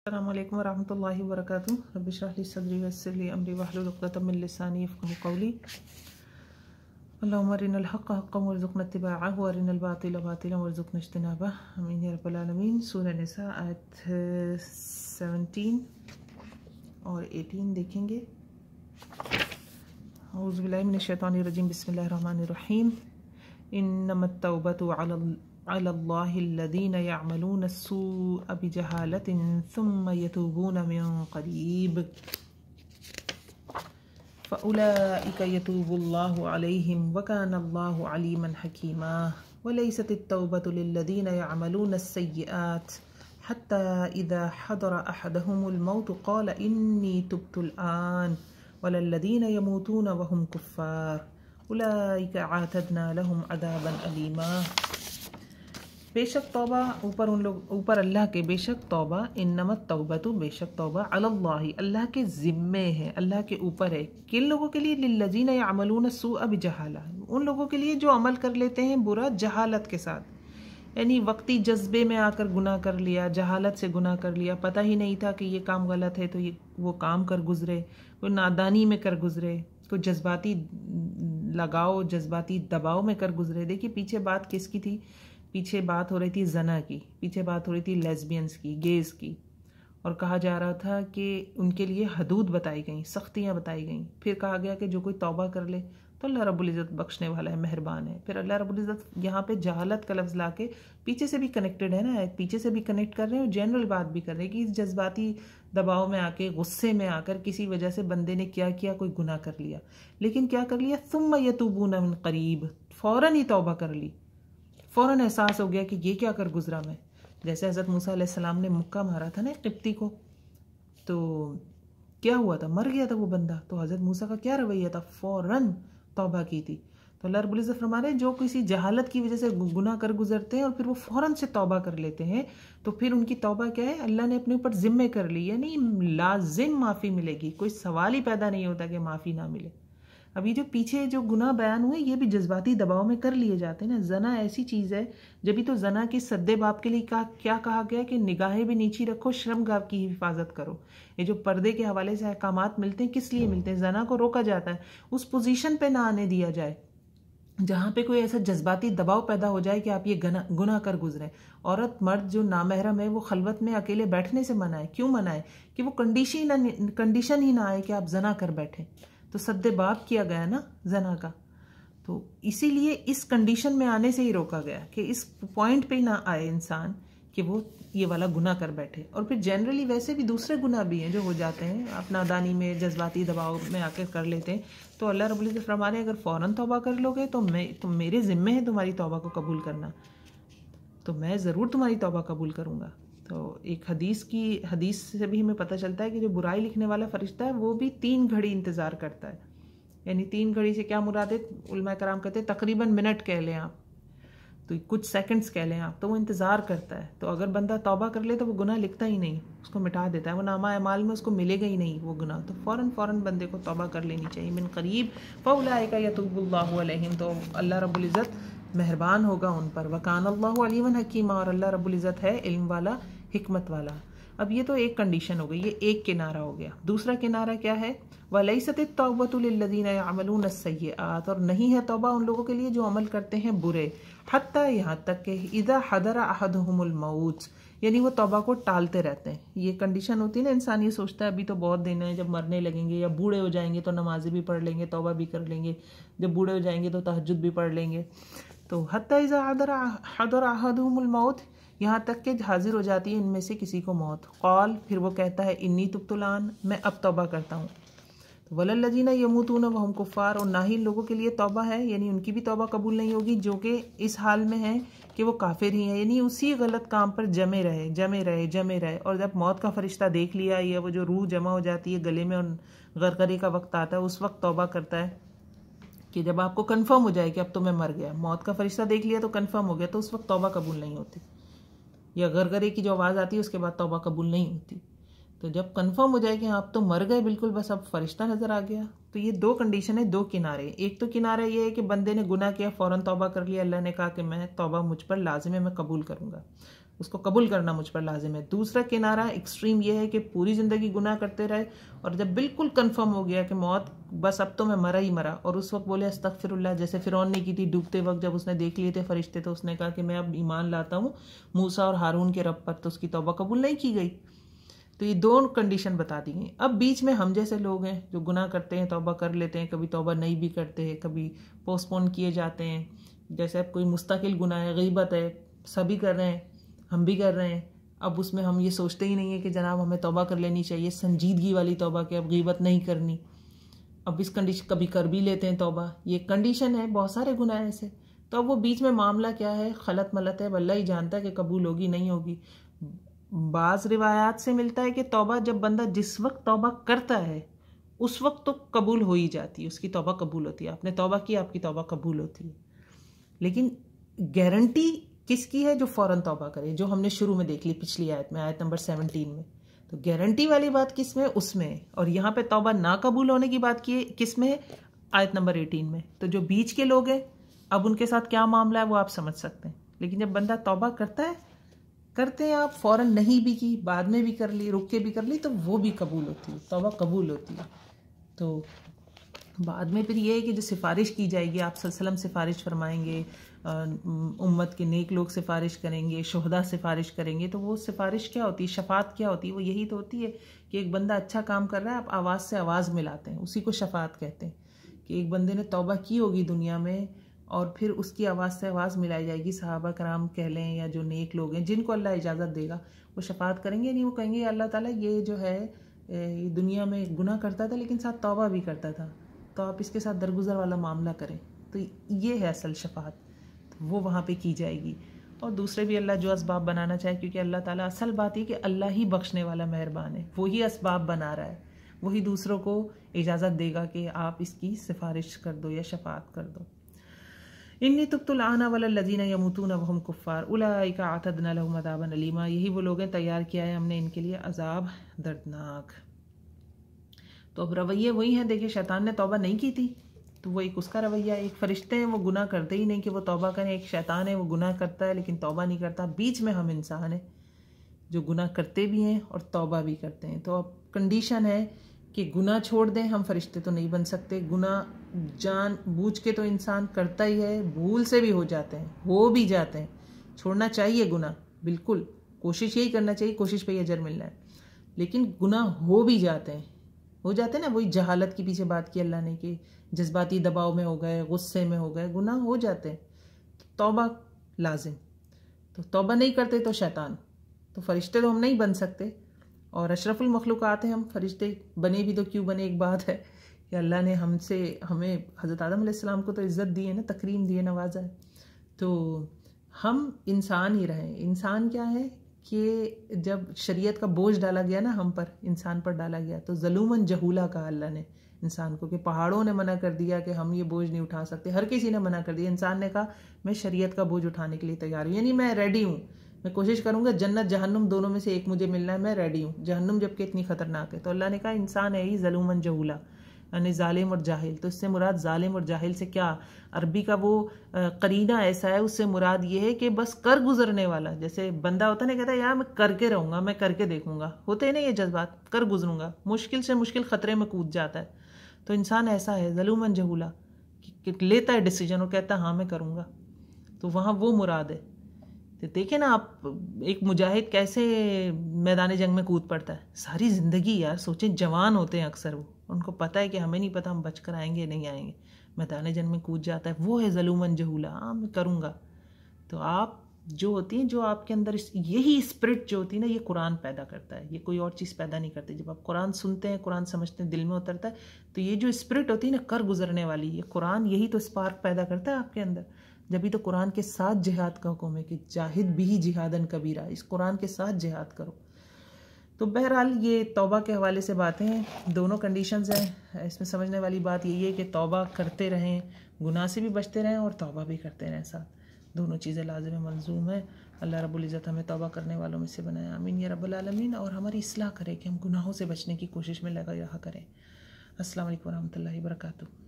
अस्सलामु अलैकुम वरहमतुल्लाहि वबरकातुहू। रब्बि इश्रह ली सदरी वयस्सिर ली अमरी वहलुल उक़दतम मिन लिसानी यफ़क़हू क़ौली। अल्लाहुम्मा अरिनल हक़्क़ हक़्क़न वरज़ुक़ना इत्तिबाअहु व अरिनल बातिला बातिलन वरज़ुक़ना इज्तिनाबह। आमीन या रब्बल आलमीन। सूरह निसा आयत 17 और 18 देखेंगे। औज़ु बिल्लाहि मिनश शैतानिर रजीम। बिस्मिल्लाहिर रहमानिर रहीम। इन्नमत तौबतु अलल्लाहिल्लज़ीना यअमलून अस्सूअ बिजहालतिन सुम्मा यतूबून मिन क़रीब फ़उलाइका यतूबुल्लाहु अलैहिम वकानल्लाहु अलीमन हकीमा। वलैसतित तौबतु लिल्लज़ीना यअमलून अस्सय्यिआत हत्ता इज़ा हदर अहदहुमुल मौत क़ाल इन्नी तुब्तुल आन वलल्लज़ीना यमूतून वहुम कुफ़्फ़ार उलाइका आतदना लहुम अज़ाबन अलीमा। बेशक तौबा ऊपर अल्लाह के, बेशक तौबा इन्नमत तौबतु, बेशक तौबा अलल्लाहि, अल्लाह के ज़िम्मे है, अल्लाह के ऊपर है। किन लोगों के लिए? लिल्लज़ीना यअमलून अस्सूअ बिजहाला, उन लोगों के लिए जो अमल कर लेते हैं बुरा जहालत के साथ, यानी वक्ती जज्बे में आकर गुनाह कर लिया, जहालत से गुनाह कर लिया, पता ही नहीं था कि ये काम गलत है तो ये वो काम कर गुजरे, कोई नादानी में कर गुजरे, कोई जज्बाती लगाव, जज्बाती दबाव में कर गुजरे। देखिए पीछे बात किसकी थी? पीछे बात हो रही थी जना की, पीछे बात हो रही थी लेस्बियंस की, गेज की, और कहा जा रहा था कि उनके लिए हदूद बताई गई, सख्तियाँ बताई गई। फिर कहा गया कि जो कोई तौबा कर ले तो अल्लाह रब्बुल इज़्ज़त बख्शने वाला है, मेहरबान है। फिर अल्लाह रब्बुल इज़्ज़त यहाँ पे जहालत का लफ्ज़ ला के पीछे से भी कनेक्टेड है ना, पीछे से भी कनेक्ट कर रहे हैं और जनरल बात भी कर रहे हैं कि इस जज्बाती दबाव में आके, गुस्से में आकर किसी वजह से बंदे ने क्या किया, कोई गुनाह कर लिया। लेकिन क्या कर लिया? सुम्मा यतूबून मिन क़रीब, फ़ौरन ही तौबा कर ली, फ़ौरन एहसास हो गया कि ये क्या कर गुजरा मैं। जैसे हज़रत मूसा अलैहिस्सलाम ने मुक्का मारा था ना क़िब्ती को, तो क्या हुआ था? मर गया था वो बंदा। तो हज़रत मूसा का क्या रवैया था? फ़ौरन तौबा की थी। तो अल्लाह रब्बुल इज़्ज़त फरमा रहे हैं जो किसी जहालत की वजह से गुनाह कर गुजरते हैं और फिर वो फ़ौरन से तौबा कर लेते हैं, तो फिर उनकी तौबा क्या है? अल्लाह ने अपने ऊपर ज़िम्मे कर ली, यानी लाजिम माफ़ी मिलेगी, कोई सवाल ही पैदा नहीं होता कि माफ़ी ना मिले। अभी जो पीछे जो गुनाह बयान हुए ये भी जज्बाती दबाव में कर लिए जाते हैं ना। जना ऐसी चीज़ है, जब तो जना के सद्दे बाप के लिए क्या कहा गया कि निगाहें भी नीची रखो, शर्मगाह की हिफाजत करो। ये जो पर्दे के हवाले से अहकामात मिलते हैं, किस लिए मिलते हैं? जना को रोका जाता है उस पोजीशन पे ना आने दिया जाए जहाँ पे कोई ऐसा जज्बाती दबाव पैदा हो जाए कि आप ये गुनाह कर गुजरें। औरत मर्द जो नामहरम है वो खलवत में अकेले बैठने से मना है। क्यों मना है? कि वो कंडीशन ही ना आए कि आप जना कर बैठें। तो सद्दे बाप किया गया ना जना का, तो इसीलिए इस कंडीशन में आने से ही रोका गया कि इस पॉइंट पे ना आए इंसान कि वो ये वाला गुनाह कर बैठे। और फिर जनरली वैसे भी दूसरे गुनाह भी हैं जो हो जाते हैं, अपना दानी में जज्बाती दबाव में आकर कर लेते हैं। तो अल्लाह रब्बुल इज़्ज़त फरमा रहे हैं अगर फ़ौरन तौबा कर लोगे तो मेरे ज़िम्मे है तुम्हारी तौबा को कबूल करना, तो मैं ज़रूर तुम्हारी तौबा कबूल करूँगा। तो एक हदीस से भी हमें पता चलता है कि जो बुराई लिखने वाला फरिश्ता है वो भी 3 घड़ी इंतज़ार करता है। यानी 3 घड़ी से क्या मुराद है? उलमा कराम कहते हैं तकरीबन मिनट कह लें आप, तो कुछ सेकंड्स कह लें आप, तो वो इंतज़ार करता है। तो अगर बंदा तौबा कर ले तो वो गुनाह लिखता ही नहीं, उसको मिटा देता है, वो नामा अमाल में उसको मिलेगा ही नहीं वो गुनाह। तो फ़ौरन बंदे को तौबा कर लेनी चाहिए। मिन क़रीब फ़उलाइका यतूबुल्लाहु अलैहिम, तो अल्लाह रब्बुल इज़्ज़त मेहरबान होगा उन पर। वकानल्लाहु अलीमन हकीमा, और अल्लाह रब्बुल इज़्ज़त है इल्म वाला, हिकमत वाला। अब ये तो एक कंडीशन हो गई, ये एक किनारा हो गया। दूसरा किनारा क्या है? वलैसतित तौबतु लिल्लज़ीना यअमलून अस्सय्यिआत, और नहीं है तौबा उन लोगों के लिए जो अमल करते हैं बुरे। हत्ता, यहाँ तक कि इज़ा हदरा अहदहुमुल मौत, यानी वो तौबा को टालते रहते हैं। ये कंडीशन होती है ना, इंसान ये सोचता है अभी तो बहुत दिन है, जब मरने लगेंगे या बूढ़े हो जाएंगे तो नमाज़ें भी पढ़ लेंगे, तौबा भी कर लेंगे, जब बूढ़े हो जाएंगे तो तहज्जुद भी पढ़ लेंगे। तो हत्ता इज़ा हदरा अहदहुमुल मौत, यहाँ तक कि हाजिर हो जाती है इनमें से किसी को मौत। क़ाल, फिर वो कहता है इन्नी तुब्तुल आन, मैं अब तौबा करता हूँ। तो वलल्लज़ीना यमूतून वहुम कुफ़्फ़ार, और ना ही लोगों के लिए तौबा है, यानी उनकी भी तौबा कबूल नहीं होगी जो कि इस हाल में है कि वो काफिर ही है, यानी उसी गलत काम पर जमे रहे। और जब मौत का फरिश्ता देख लिया, या वो जो रूह जमा हो जाती है गले में और गरगरे का वक्त आता है, उस वक्त तौबा करता है। कि जब आपको कन्फर्म हो जाए कि अब तो मैं मर गया, मौत का फरिश्ता देख लिया तो कन्फर्म हो गया, तो उस वक्त तौबा कबूल नहीं होती, या गरगरे की जो आवाज़ आती है उसके बाद तौबा कबूल नहीं होती। तो जब कंफर्म हो जाए कि आप तो मर गए बिल्कुल, बस अब फरिश्ता नज़र आ गया। तो ये दो कंडीशन है, दो किनारे। एक तो किनारा ये है कि बंदे ने गुनाह किया, फ़ौरन तौबा कर लिया, अल्लाह ने कहा कि मैं तौबा मुझ पर लाजिम है, मैं कबूल करूँगा। उसको कबूल करना मुझ पर लाजिम है। दूसरा किनारा एक्सट्रीम ये है कि पूरी ज़िंदगी गुनाह करते रहे और जब बिल्कुल कंफर्म हो गया कि मौत बस अब तो मैं मरा ही मरा, और उस वक्त बोले अस्तगफिरुल्लाह, जैसे फ़िरौन ने की थी डूबते वक्त जब उसने देख लिए थे फरिश्ते तो उसने कहा कि मैं अब ईमान लाता हूँ मूसा और हारून के रब पर, तो उसकी तौबा कबूल नहीं की गई। तो ये दोनों कंडीशन बता दी गई। अब बीच में हम जैसे लोग हैं जो गुनाह करते हैं, तौबा कर लेते हैं, कभी तौबा नहीं भी करते हैं, कभी पोस्टपोन किए जाते हैं। जैसे अब कोई मुस्तकिल गुनाह है, गीबत है, सभी कर रहे हैं, हम भी कर रहे हैं, अब उसमें हम ये सोचते ही नहीं है कि जनाब हमें तौबा कर लेनी चाहिए, संजीदगी वाली तौबा, कि अब गीबत नहीं करनी। अब इस कंडीशन कभी कर भी लेते हैं तौबा, ये कंडीशन है। बहुत सारे गुनाह ऐसे, तो अब वो बीच में मामला क्या है, खलत मलत है, अल्लाह ही जानता है कि कबूल होगी नहीं होगी। बाज़ रिवायात से मिलता है कि तौबा जब बंदा जिस वक्त तौबा करता है उस वक्त तो कबूल हो ही जाती है, उसकी तौबा कबूल होती है। आपने तौबा की, आपकी तौबा कबूल होती है। लेकिन गारंटी किसकी है? जो फ़ौरन तौबा करे, जो हमने शुरू में देख ली पिछली आयत में, आयत नंबर 17 में। तो गारंटी वाली बात किस में? उसमें। और यहाँ पे तौबा ना कबूल होने की बात की है किस में? आयत नंबर 18 में। तो जो बीच के लोग हैं, अब उनके साथ क्या मामला है वो आप समझ सकते हैं। लेकिन जब बंदा तौबा करता है, करते हैं आप, फ़ौरन नहीं भी की, बाद में भी कर ली, रुक के भी कर ली, तो वो भी कबूल होती है, तौबा कबूल होती है। तो बाद में फिर ये है कि जो सिफारिश की जाएगी, आप सल्लल्लाहु अलैहि वसल्लम सिफारिश फरमाएंगे, उम्मत के नेक लोग सिफारिश करेंगे, शुहदा सिफारिश करेंगे। तो वो सिफारिश क्या होती है, शफात क्या होती है? वो यही तो होती है कि एक बंदा अच्छा काम कर रहा है, आप आवाज़ से आवाज़ मिलाते हैं, उसी को शफात कहते हैं। कि एक बंदे ने तौबा की होगी दुनिया में और फिर उसकी आवाज़ से आवाज़ मिलाई जाएगी, सहाबा कराम कह लें या जो नेक लोग हैं जिनको अल्लाह इजाज़त देगा, वो शफात करेंगे। नहीं, वो कहेंगे अल्लाह ताला ये जो है ये दुनिया में गुनाह करता था लेकिन साथ तौबा भी करता था, तो आप इसके साथ दरगुजर वाला मामला करें। तो ये है असल शफात, तो वो वहाँ पे की जाएगी। और दूसरे भी अल्लाह जो असबाब बनाना चाहे, क्योंकि अल्लाह ताला, असल बात है कि अल्लाह ही बख्शने वाला मेहरबान है, वही असबाब बना रहा है, वही दूसरों को इजाज़त देगा कि आप इसकी सिफारिश कर दो या शफात कर दो। इन्नी तुब्तुल आना वल्लज़ीना यमूतूना वहुम कुफ़्फ़ार उलाइका अतदना लहुम अज़ाबन अलीमा। यही वो लोग हैं, तैयार किया है हमने इनके लिए अजाब दर्दनाक। तो अब रवैये वही हैं। देखिए, शैतान ने तौबा नहीं की थी तो वो एक उसका रवैया, एक फरिश्ते हैं वो गुनाह करते ही नहीं कि वो तौबा करें, एक शैतान है वो गुनाह करता है लेकिन तौबा नहीं करता, बीच में हम इंसान हैं जो गुनाह करते भी हैं और तौबा भी करते हैं। तो अब कंडीशन है कि गुनाह छोड़ दें, हम फरिश्ते तो नहीं बन सकते। गुनाह जान बूझ के तो इंसान करता ही है, भूल से भी हो जाते हैं, हो भी जाते हैं। छोड़ना चाहिए गुनाह, बिल्कुल कोशिश यही करना चाहिए, कोशिश पे ही अजर मिलना है। लेकिन गुनाह हो भी जाते हैं, हो जाते हैं ना, वही जहालत के पीछे बात की अल्लाह ने कि जज्बाती दबाव में हो गए, गुस्से में हो गए, गुनाह हो जाते हैं। तो तौबा लाजिम, तो तौबा नहीं करते तो शैतान, तो फरिश्ते तो हम नहीं बन सकते। और अशरफुल मखलूक़ात हैं हम, फरिश्ते बने भी तो क्यों बने? एक बात है कि अल्लाह ने हमें हज़रत आदम अलैहिस्सलाम को तो इज़्ज़त दी है ना, तकरीम दी है, नवाजा है। तो हम इंसान ही रहें। इंसान क्या है कि जब शरीयत का बोझ डाला गया ना हम पर, इंसान पर डाला गया, तो ज़लूमन जहूला कहा अल्लाह ने इंसान को, कि पहाड़ों ने मना कर दिया कि हम ये बोझ नहीं उठा सकते, हर किसी ने मना कर दिया। इंसान ने कहा मैं शरीयत का बोझ उठाने के लिए तैयार हूँ, यानी मैं रेडी हूँ, मैं कोशिश करूँगा, जन्नत जहन्नुम दोनों में से एक मुझे मिलना है, मैं रेडी हूँ। जहन्नुम जबकि इतनी खतरनाक है। तो अल्लाह ने कहा इंसान है ही ज़लूमन जहूला, यानी जालिम और जाहिल। तो इससे मुराद जालिम और जाहिल से क्या, अरबी का वो करीना ऐसा है, उससे मुराद ये है कि बस कर गुजरने वाला। जैसे बंदा होता है ना, कहता है यार मैं करके रहूँगा, मैं करके देखूँगा, होते हैं ना ये जज्बात, कर गुजरूँगा, मुश्किल से मुश्किल ख़तरे में कूद जाता है। तो इंसान ऐसा है ज़लूमन जहूला, कि लेता है डिसीजन और कहता है हाँ मैं करूँगा, तो वहाँ वो मुराद है। तो देखें ना आप, एक मुजाहिद कैसे मैदान जंग में कूद पड़ता है, सारी ज़िंदगी, यार सोचें, जवान होते हैं अक्सर वो, उनको पता है कि हमें नहीं पता हम बच कर आएंगे नहीं आएंगे, मैदान जंग में कूद जाता है, वो है ज़लूमन जहूला, हाँ मैं करूँगा। तो आप जो होती हैं, जो आपके अंदर यही स्पिरिट जो होती है ना, ये कुरान पैदा करता है, ये कोई और चीज़ पैदा नहीं करती। जब आप कुरान सुनते हैं, कुरान समझते हैं, दिल में उतरता है, तो ये जो स्पिरिट होती है ना कर गुजरने वाली, ये कुरान यही तो स्पार्क पैदा करता है आपके अंदर। जब तो कुरान के साथ जिहाद का हुक्म है कि जाहिद भी जिहादन कबीरा, इस कुरान के साथ जिहाद करो। तो बहरहाल ये तौबा के हवाले से बातें हैं, दोनों कंडीशंस हैं। इसमें समझने वाली बात यही है कि तौबा करते रहें, गुनाह से भी बचते रहें और तौबा भी करते रहें साथ, दोनों चीज़ें लाज़िम मंजूम है। अल्लाह रब्बुल इज़्ज़त हमें तौबा करने वालों में से बनाए, आमीन या रब्बुल आलमीन। और हमारी इस्लाह करे कि हम गुनाहों से बचने की कोशिश में लगा रहा करें। अस्सलाम वालेकुम व रहमतुल्लाहि व बरकातुहू।